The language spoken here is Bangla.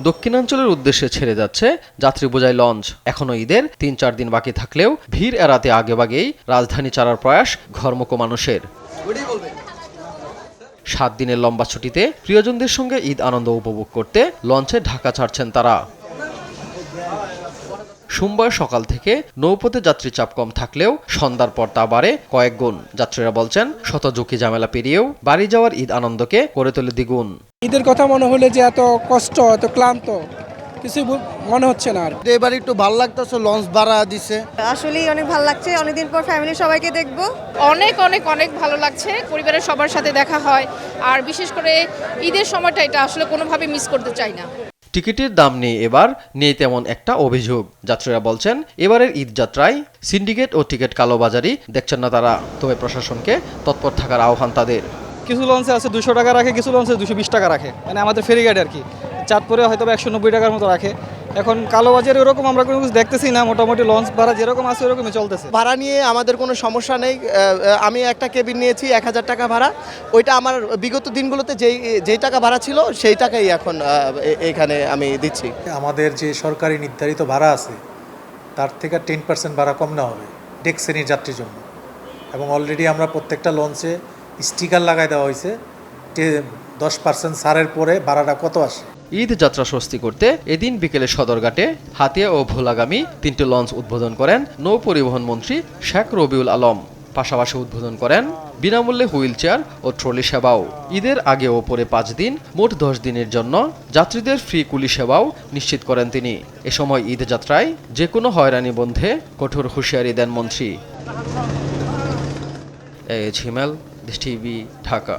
দক্ষিণাঞ্চলের উদ্দেশ্যে ছেড়ে যাচ্ছে যাত্রী বোঝাই লঞ্চ। এখনও ঈদের ৩-৪ দিন বাকি থাকলেও ভিড় এড়াতে আগেভাগেই রাজধানী ছাড়ার প্রয়াস ঘরমুখো মানুষের। ৭ দিনের লম্বা ছুটিতে প্রিয়জনদের সঙ্গে ঈদ আনন্দ উপভোগ করতে লঞ্চে ঢাকা ছাড়ছেন তারা। সোমবার সকাল থেকে নৌপথে যাত্রী চাপ কম থাকলেও সন্ধ্যার পর তা বাড়ে কয়েক গুণ। যাত্রীরা বলছেন শত ঝুঁকি ঝামেলা পেরিয়েও বাড়ি যাওয়ার ঈদ আনন্দকে করে তোলে দ্বিগুণ। ঈদের কথা মনে হলে যে এত কষ্ট এত ক্লান্ত কিছু মনে হচ্ছে না। আর এবার একটু ভালো লাগতেছে, লঞ্চ ভাড়া দিছে, আসলেই অনেক ভালো লাগছে। অনেকদিন পর ফ্যামিলির সবাইকে দেখবো। অনেক অনেক অনেক ভালো লাগছে। পরিবারের সবার সাথে দেখা হয়, আর বিশেষ করে ঈদের সময়টা এটা আসলে কোনোভাবে মিস করতে চাই না। টিকিটের দাম নিয়ে এবার নেই তেমন একটা অভিযোগ। যাত্রীরা বলছেন এবারের ঈদ যাত্রায় সিন্ডিকেট ও টিকিট কালোবাজারি দেখছেন না তারা। তবে প্রশাসনকে তৎপর থাকার আহ্বান তাদের। কিছু লঞ্চে আছে 200 টাকা রাখে, কিছু লঞ্চে 220 টাকা রাখে, মানে আমাদের ফেরিঘাটে আর কি। চাঁদপুরে হয়তো 190 টাকার মতো রাখে। এখন কালোবাজারে এরকম আমরা কোনো কিছু দেখতেছি না, মোটামুটি লঞ্চ ভাড়া যেরকম আছে ওরকমই চলতেছে। ভাড়া নিয়ে আমাদের কোনো সমস্যা নেই। আমি একটা কেবিন নিয়েছি 1000 টাকা ভাড়া। ওইটা আমার বিগত দিনগুলোতে যেই টাকা ভাড়া ছিল সেই টাকাই এখন এখানে আমি দিচ্ছি। আমাদের যে সরকারি নির্ধারিত ভাড়া আছে তার থেকে 10% ভাড়া কম নেওয়া হবে ডেক শ্রেণীর যাত্রীর জন্য, এবং অলরেডি আমরা প্রত্যেকটা লঞ্চে স্টিকার লাগাই দেওয়া হয়েছে 10% ছাড়ের পরে ভাড়াটা কত আসে। ঈদ যাত্রা স্বস্তি করতে এদিন বিকেলে সদরঘাটে হাতিয়া ও ভোলাগামী 3টি লঞ্চ উদ্বোধন করেন নৌ পরিবহন মন্ত্রী শেখ রবিউল আলম। পাশাপাশি উদ্বোধন করেন বিনামূল্যে হুইল চেয়ার ও ট্রলি সেবাও। ঈদের আগে ও পরে 5 দিন মোট 10 দিনের জন্য যাত্রীদের ফ্রি কুলি সেবাও নিশ্চিত করেন তিনি। এ সময় ঈদ যাত্রায় যে কোনো হয়রানি বন্ধে কঠোর হুঁশিয়ারি দেন মন্ত্রী। হিমেল, দেশ টিভি, ঢাকা।